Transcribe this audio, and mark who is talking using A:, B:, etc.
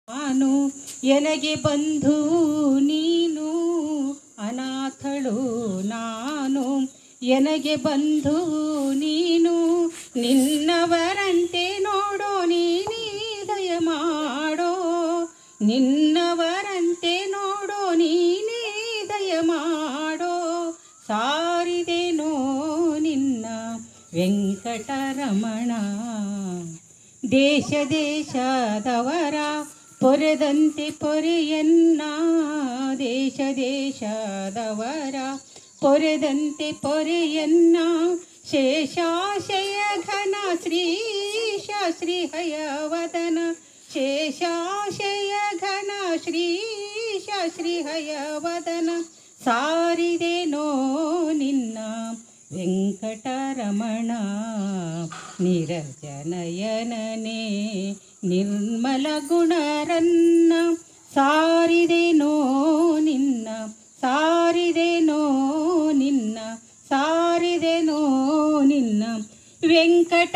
A: ನಾನು ಎನಗೆ ಬಂಧು ನೀನು ಅನಾಥಳು ನಾನು ಎನಗೆ ಬಂಧು ನೀನು ನಿನ್ನವರಂತೆ ನೋಡೋ ನೀನೇ ದಯ ಮಾಡೋ ನಿನ್ನವರಂತೆ ನೋಡೋ ನೀನೇ ದಯ ಮಾಡೋ ಸಾರಿದೆನೋ ನಿನ್ನ ವೆಂಕಟರಮಣ ದೇಶ ದೇಶದವರ ಪೊರೆದಂತೆ ಪೊರೆಯನ್ನ ದೇಶ ದೇಶದವರ ಪೊರೆದಂತೆ ಪೊರೆಯನ್ನ ಶೇಷಾಶಯ ಘನ ಶ್ರೀಶ ಶ್ರೀಹಯವದನ ಶೇಷಾಶಯ ಘನ ಶ್ರೀಶ ಶ್ರೀಹಯವದನ ಸಾರಿದೆನೋ ನಿನ್ನ ವೆಂಕಟರಮಣ ನಿರಜನಯನನೇ ನಿರ್ಮಲ ಗುಣರನ್ನ ಸಾರಿದೆನೋ ನಿನ್ನ ಸಾರಿದೆನೋ ನಿನ್ನ ವೆಂಕಟ